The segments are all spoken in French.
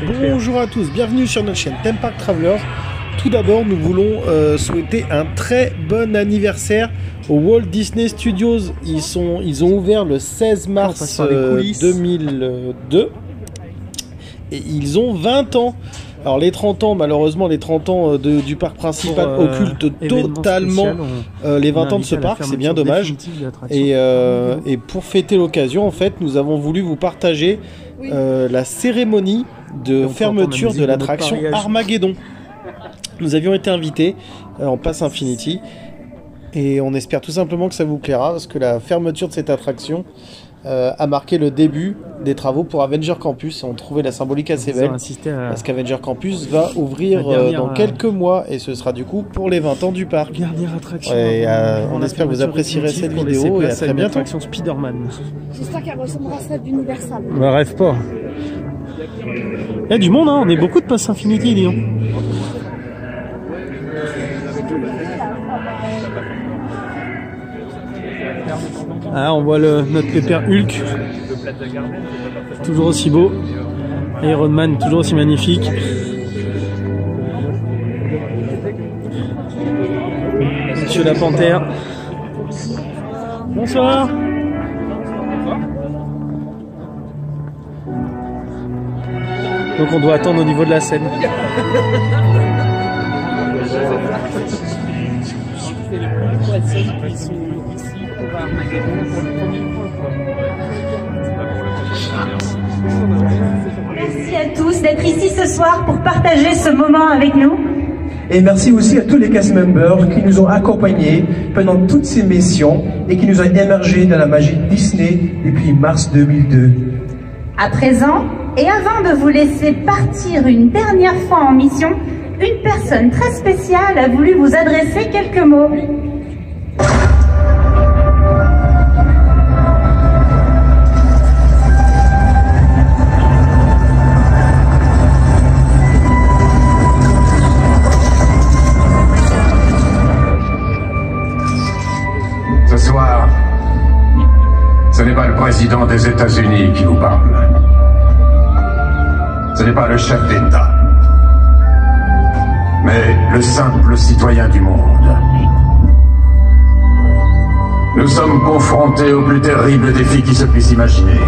Bonjour à tous, bienvenue sur notre chaîne Theme Park Traveler. Tout d'abord, nous voulons souhaiter un très bon anniversaire au Walt Disney Studios. Ils ont ouvert le 16 mars 2002 et ils ont 20 ans. Alors les 30 ans, malheureusement, les 30 ans du parc principal occultent totalement les 20 ans de ce parc, c'est bien dommage. Et pour fêter l'occasion, en fait, nous avons voulu vous partager la cérémonie de fermeture de l'attraction Armageddon. Nous avions été invités en Pass Infinity et on espère tout simplement que ça vous plaira parce que la fermeture de cette attraction a marqué le début des travaux pour Avenger Campus. On trouvait la symbolique assez belle parce qu'Avenger Campus va ouvrir dans quelques mois et ce sera du coup pour les 20 ans du parc. Dernière attraction. Et, on espère que vous apprécierez cette vidéo et à très bientôt. Spider-Man. J'espère qu'elle ressemblera à celle d'Universal. Bah, rêve pas. Il y a du monde, hein. On est beaucoup de Pass Infinity, Lyon. Ah, on voit notre pépère Hulk, toujours aussi beau. Iron Man, toujours aussi magnifique. Monsieur la Panthère. Bonsoir. Donc on doit attendre au niveau de la scène. Merci à tous d'être ici ce soir pour partager ce moment avec nous. Et merci aussi à tous les cast members qui nous ont accompagnés pendant toutes ces missions et qui nous ont émergés dans la magie Disney depuis mars 2002. À présent, et avant de vous laisser partir une dernière fois en mission, une personne très spéciale a voulu vous adresser quelques mots. Ce soir, ce n'est pas le président des États-Unis qui vous parle. Ce n'est pas le chef d'État, mais le simple citoyen du monde. Nous sommes confrontés au plus terrible défi qui se puisse imaginer.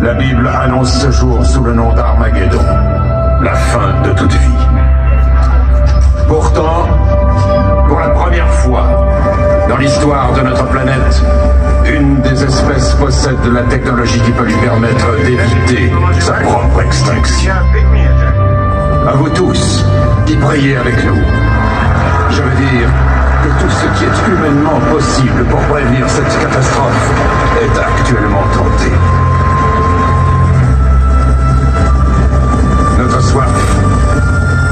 La Bible annonce ce jour sous le nom d'Armageddon, la fin de toute vie. Pourtant, pour la première fois dans l'histoire de notre planète, une des espèces possède de la technologie qui peut lui permettre d'éviter sa propre extinction. À vous tous qui priez avec nous, je veux dire que tout ce qui est humainement possible pour prévenir cette catastrophe est actuellement tenté. Notre soif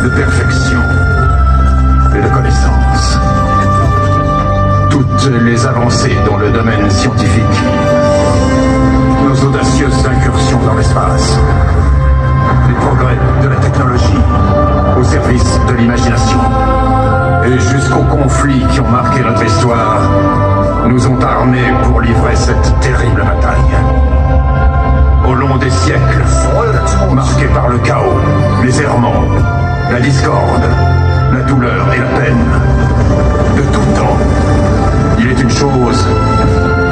de perfection et de connaissance, toutes les avancées dans le domaine scientifique, nos audacieuses incursions dans l'espace, les progrès de la technologie au service de l'imagination, et jusqu'aux conflits qui ont marqué notre histoire, nous ont armés pour livrer cette terrible bataille. Au long des siècles, marqués par le chaos, les errements, la discorde, la douleur et la peine, de tout temps, il est une chose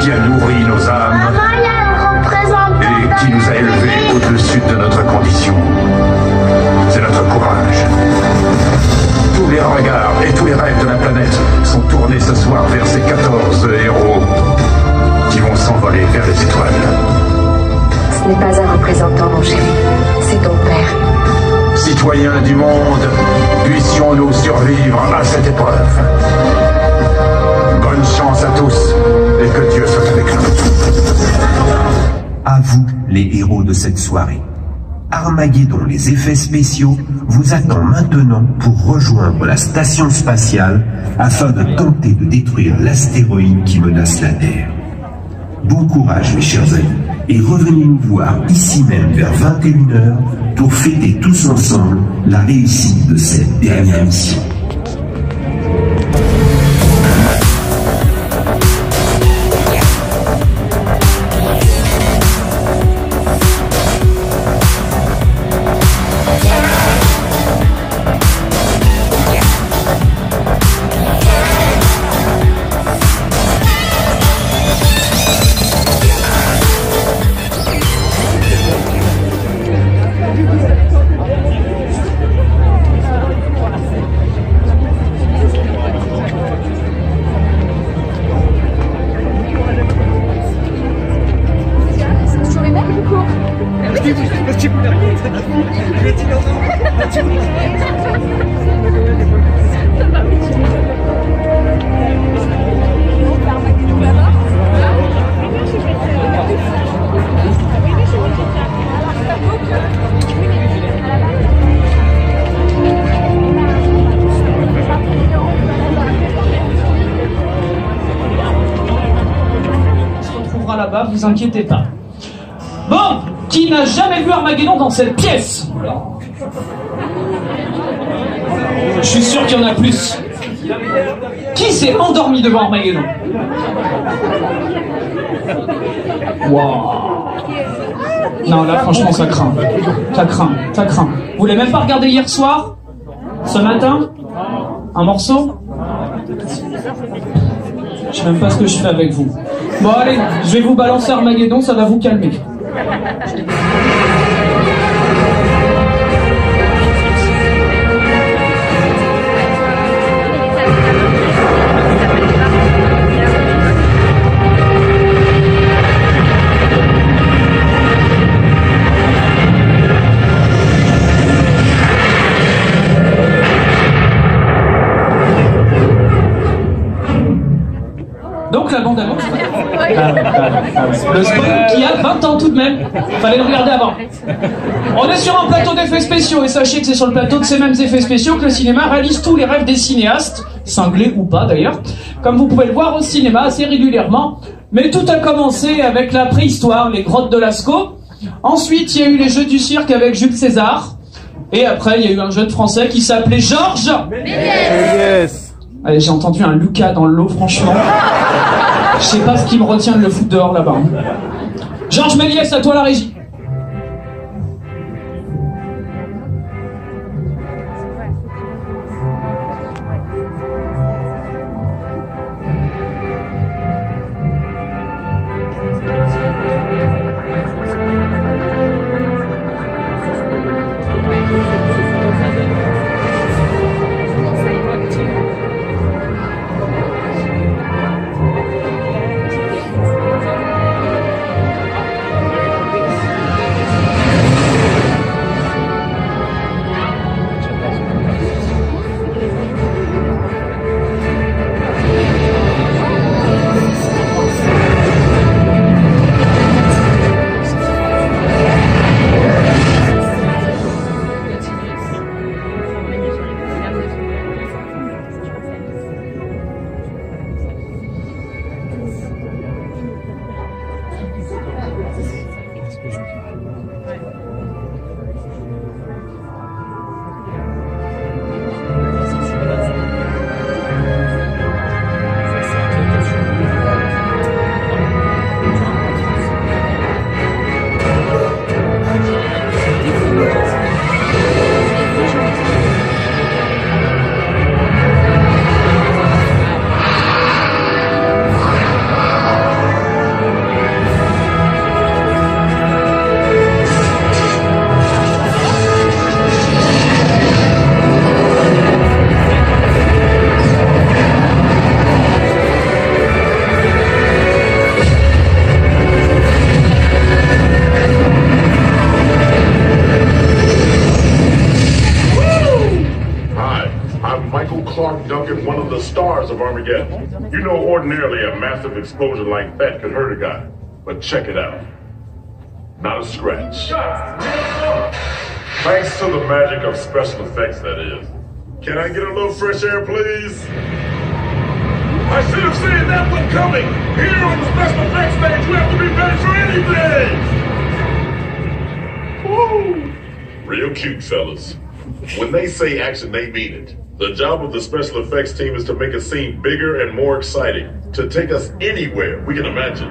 qui a nourri nos âmes et qui nous a élevés au-dessus de notre condition. C'est notre courage. Tous les regards et tous les rêves de la planète sont tournés ce soir vers ces 14 héros qui vont s'envoler vers les étoiles. Ce n'est pas un représentant, mon chéri, c'est ton père. Citoyens du monde, puissions-nous survivre à cette épreuve. Bonne chance à tous et que Dieu soit avec nous. À vous, les héros de cette soirée. Armageddon, les effets spéciaux, vous attend maintenant pour rejoindre la station spatiale afin de tenter de détruire l'astéroïde qui menace la Terre. Bon courage, mes chers amis, et revenez nous voir ici même vers 21 h pour fêter tous ensemble la réussite de cette dernière mission. Là-bas, vous inquiétez pas. Bon, qui n'a jamais vu Armageddon dans cette pièce? Je suis sûr qu'il y en a plus. Qui s'est endormi devant Armageddon? Waouh. Non, là, franchement, ça craint. Ça craint, ça craint. Vous voulez même pas regarder hier soir? Ce matin? Un morceau? Je sais même pas ce que je fais avec vous. Bon allez, je vais vous balancer Armageddon, ça va vous calmer. Donc la bande-annonce, le spot qui a 20 ans tout de même, fallait le regarder avant. On est sur un plateau d'effets spéciaux et sachez que c'est sur le plateau de ces mêmes effets spéciaux que le cinéma réalise tous les rêves des cinéastes, cinglés ou pas d'ailleurs, comme vous pouvez le voir au cinéma assez régulièrement. Mais tout a commencé avec la préhistoire, les grottes de Lascaux. Ensuite il y a eu les Jeux du cirque avec Jules César. Et après il y a eu un jeune français qui s'appelait Georges Méliès. Allez, j'ai entendu un Lucas dans l'eau, franchement. Je sais pas ce qui me retient de le foutre dehors là-bas. Georges Méliès, à toi la régie. Of Armageddon. You know, ordinarily a massive explosion like that could hurt a guy, but check it out. Not a scratch. Thanks to the magic of special effects, that is. Can I get a little fresh air, please? I should have seen that one coming. Here on the special effects stage, you have to be ready for anything. Woo! Real cute, fellas. When they say action, they mean it. The job of the special effects team is to make a scene bigger and more exciting, to take us anywhere we can imagine.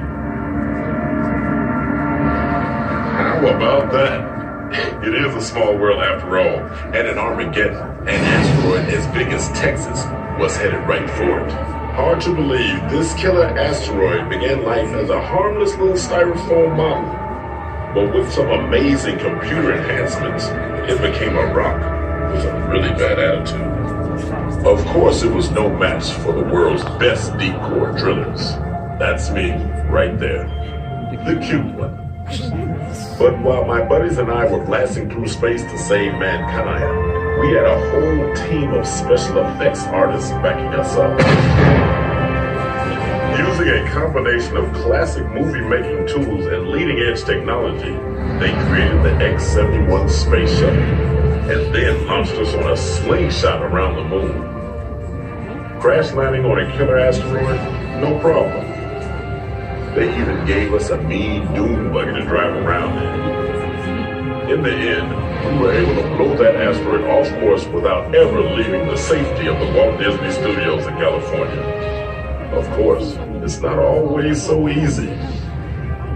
How about that? It is a small world after all, and in Armageddon, an asteroid as big as Texas was headed right for it. Hard to believe this killer asteroid began life as a harmless little styrofoam model, but with some amazing computer enhancements, it became a rock with a really bad attitude. Of course, it was no match for the world's best deep core drillers. That's me, right there. The cute one. But while my buddies and I were blasting through space to save mankind, we had a whole team of special effects artists backing us up. Using a combination of classic movie-making tools and leading-edge technology, they created the X-71 space shuttle, and then launched us on a slingshot around the moon. Crash landing on a killer asteroid? No problem. They even gave us a mean dune buggy to drive around in. In the end, we were able to blow that asteroid off course without ever leaving the safety of the Walt Disney Studios in California. Of course, it's not always so easy.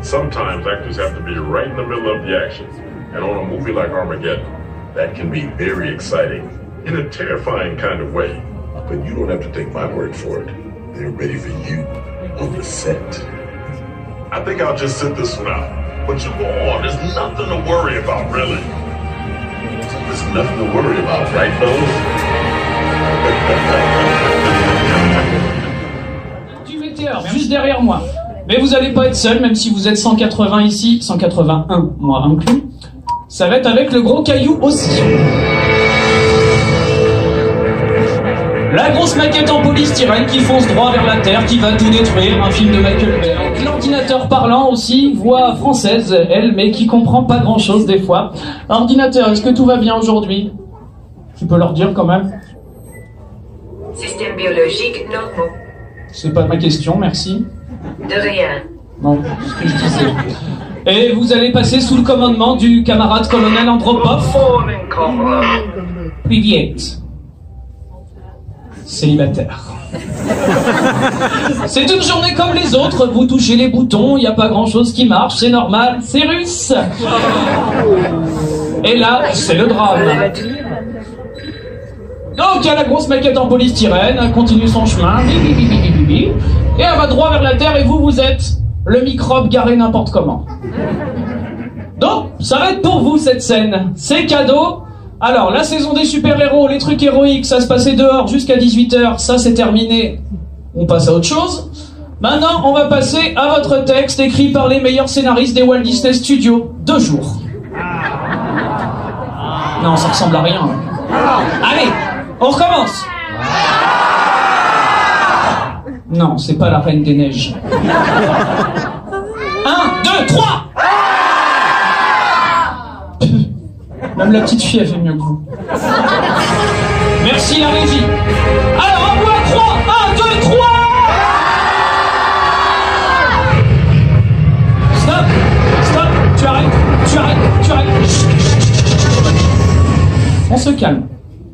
Sometimes actors have to be right in the middle of the action, and on a movie like Armageddon, that can be very exciting, in a terrifying kind of way. But you don't have to take my word for it. They're ready for you on the set. I think I'll just sit this one out. But you go on, there's nothing to worry about, really. There's nothing to worry about, right, fellas? Du météore, juste derrière moi. Mais vous allez pas être seul, même si vous êtes 180 ici, 181, moi inclus. Ça va être avec le gros caillou aussi. La grosse maquette en polystyrène qui fonce droit vers la Terre, qui va tout détruire, un film de Michael Bay. L'ordinateur parlant aussi, voix française, elle, mais qui comprend pas grand chose des fois. Ordinateur, est-ce que tout va bien aujourd'hui? Tu peux leur dire quand même? Système biologique normaux. C'est pas ma question, merci. De rien. Non, c'est ce que je disais. Et vous allez passer sous le commandement du camarade colonel Andropov. Privet. Célibataire. C'est une journée comme les autres, vous touchez les boutons, il n'y a pas grand chose qui marche, c'est normal, c'est russe. Et là, c'est le drame. Donc il y a la grosse maquette en polystyrène, elle continue son chemin, et elle va droit vers la Terre et vous êtes le microbe garé n'importe comment. Donc, ça va être pour vous cette scène, c'est cadeau. Alors, la saison des super-héros, les trucs héroïques, ça se passait dehors jusqu'à 18h, ça c'est terminé, on passe à autre chose. Maintenant, on va passer à votre texte écrit par les meilleurs scénaristes des Walt Disney Studios. 2 jours. Non, ça ressemble à rien. Allez, on recommence. Non, c'est pas la Reine des Neiges. 1, 2, 3. Même la petite fille, elle fait mieux que vous. Merci la régie. Alors, on voit 3. 1, 2, 3. Stop. Stop. Tu arrêtes. On se calme.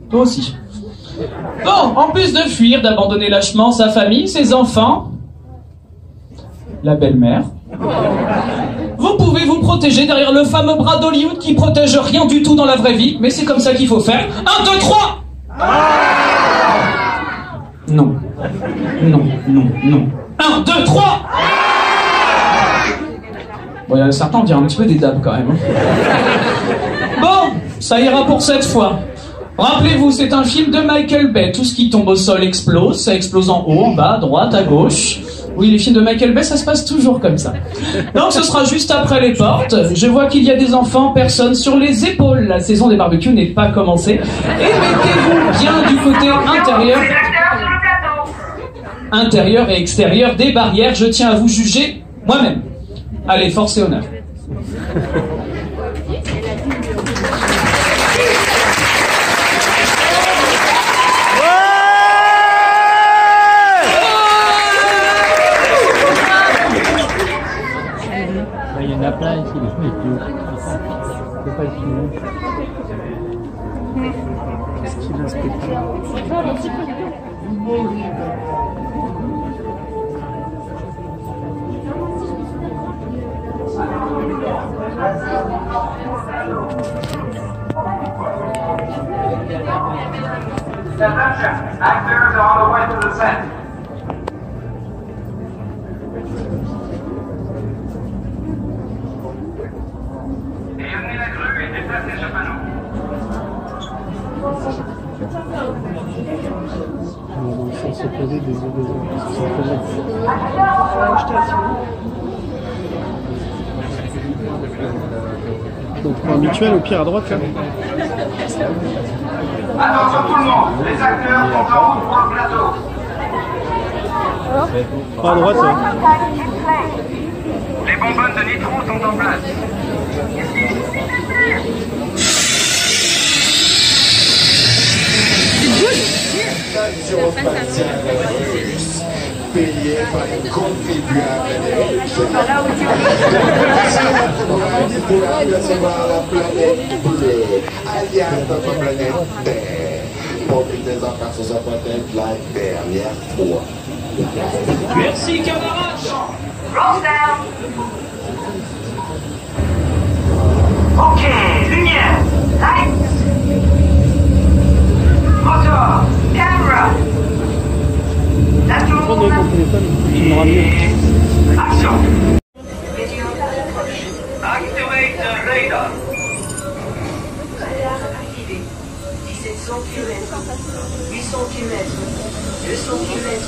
Toi aussi. Bon, en plus de fuir, d'abandonner lâchement sa famille, ses enfants, la belle-mère, vous pouvez vous protéger derrière le fameux bras d'Hollywood qui protège rien du tout dans la vraie vie, mais c'est comme ça qu'il faut faire. 1, 2, 3. Non. 1, 2, 3. Bon, il y a certains, on dirait un petit peu des dabs quand même. Bon, ça ira pour cette fois. Rappelez-vous, c'est un film de Michael Bay. Tout ce qui tombe au sol explose. Ça explose en haut, en bas, à droite, à gauche. Oui, les films de Michael Bay, ça se passe toujours comme ça. Donc ce sera juste après les portes. Je vois qu'il y a des enfants, personnes sur les épaules. La saison des barbecues n'est pas commencée. Et mettez-vous bien du côté intérieur et extérieur des barrières. Je tiens à vous juger moi-même. Allez, force et honneur. Il y en a plein ici, les plus c'est pas le film. Qu'est-ce qu'il a ce Attention, actors are on the way to the set. Sans se poser des sans poser. Donc point habituel au pire à droite là. Attention tout le monde, les acteurs sont en route pour le plateau. Pas à droite là. Les bonbonnes de nitro sont en place. Station spatiale russe, payée par les contribuables américains. Pour la la planète bleue, alliance notre planète Terre. Profitez en faire sur sa planète la dernière fois. Merci, camarades. Roll down. Ok, lumière, lights, moteur, camera. La tour. Action. Activate radar. Radar activé. 1700 km. 800 km. 200 km.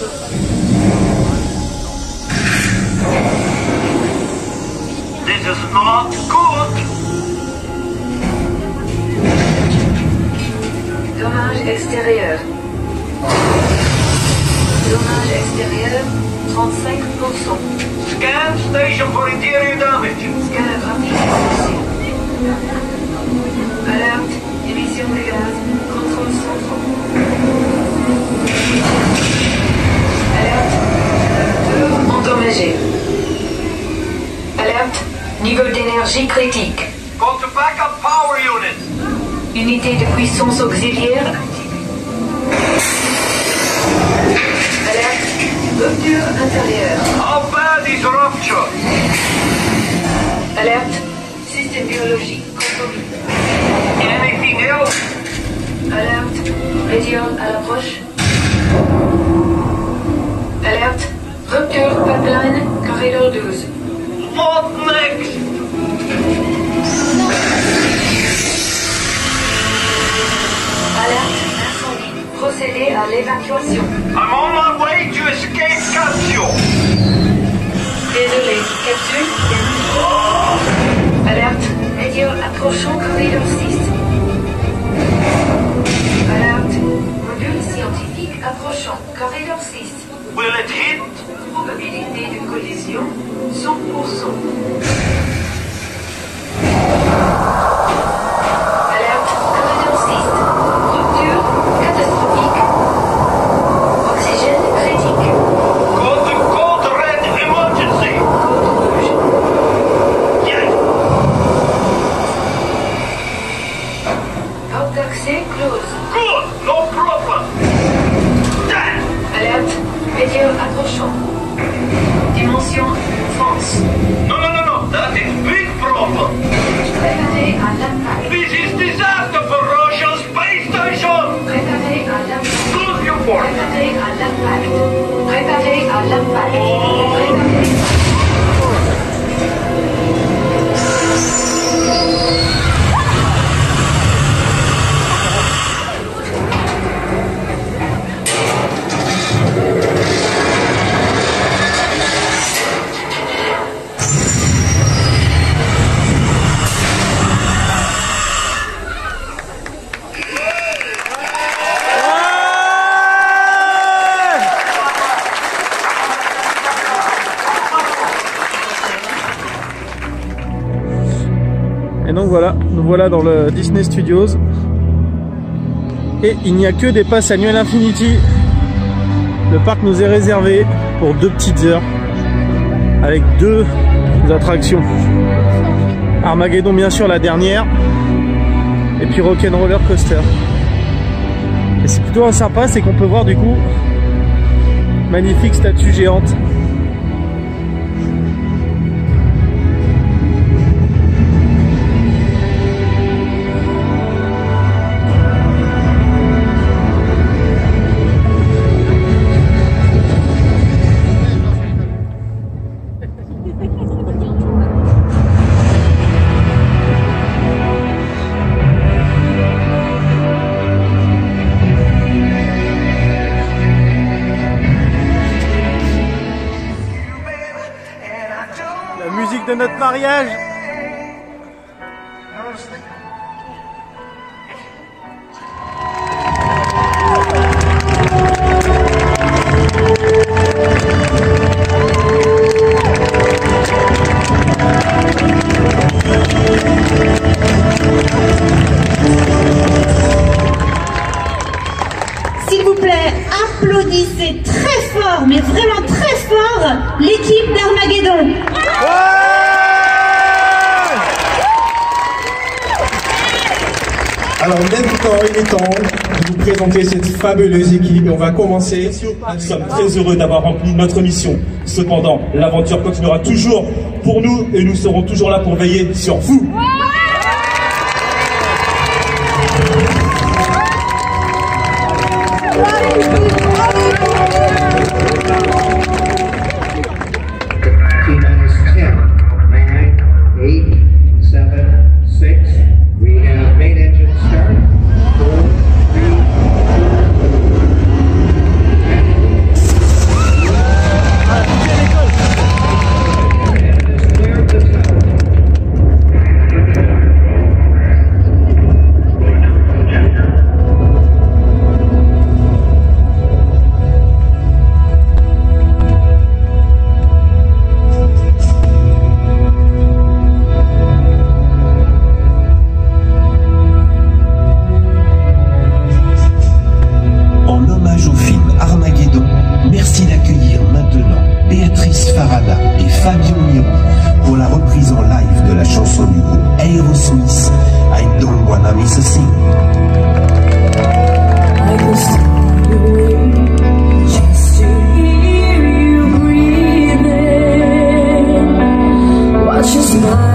This is not good. Dommage extérieur. Dommage extérieur, 35%. Scan station for interior damage. Scan rapide. Alerte, émission de gaz, contrôle central. Alerte, endommagé. Alerte, niveau d'énergie critique. Go to backup power unit. Unité de puissance auxiliaire activée. Alerte, rupture intérieure. How bad is rupture? Alerte, système biologique compromis. Anything else? Alerte, Météor à l'approche. Alerte, rupture pipeline, corridor 12. What next? Alerte, incendie. Procédez à l'évacuation. I'm on my way to escape capsule. Désolé, capsule terminée. Alerte, Météor approchant corridor 6. Alerte, module scientifique approchant corridor 6. Will it hit? Probabilité de collision 100%. Alerte, corridor 6. Rupture catastrophique. Oxygène critique. Go to code red emergency. Code rouge. Yes. Porte d'accès close. Good. No problem. Damn. Alerte, Météor approchant. Dimension France. No, no, no, no. That is big problem. Préparé à l'impact. This is disaster for Russian space station. Préparé à l'impact. Close your port. Préparé à l'impact. Préparé à l'impact. Préparé. Et donc voilà, nous voilà dans le Disney Studios. Et il n'y a que des passes annuelles Infinity. Le parc nous est réservé pour 2 petites heures. Avec 2 attractions. Armageddon bien sûr la dernière. Et puis Rock'n'Roller Coaster. Et c'est plutôt sympa, c'est qu'on peut voir du coup magnifique statue géante. La musique de notre mariage. S'il vous plaît, applaudissez très fort, mais vraiment très fort, l'équipe d'Armageddon. Alors maintenant, il est temps de vous présenter cette fabuleuse équipe et on va commencer. Nous sommes très heureux d'avoir rempli notre mission. Cependant, l'aventure continuera toujours pour nous et nous serons toujours là pour veiller sur vous. Pour la reprise en live de la chanson du groupe Aerosmith, I Don't Wanna Miss a Thing. I could stay away just to hear you breathing. Watch your smile.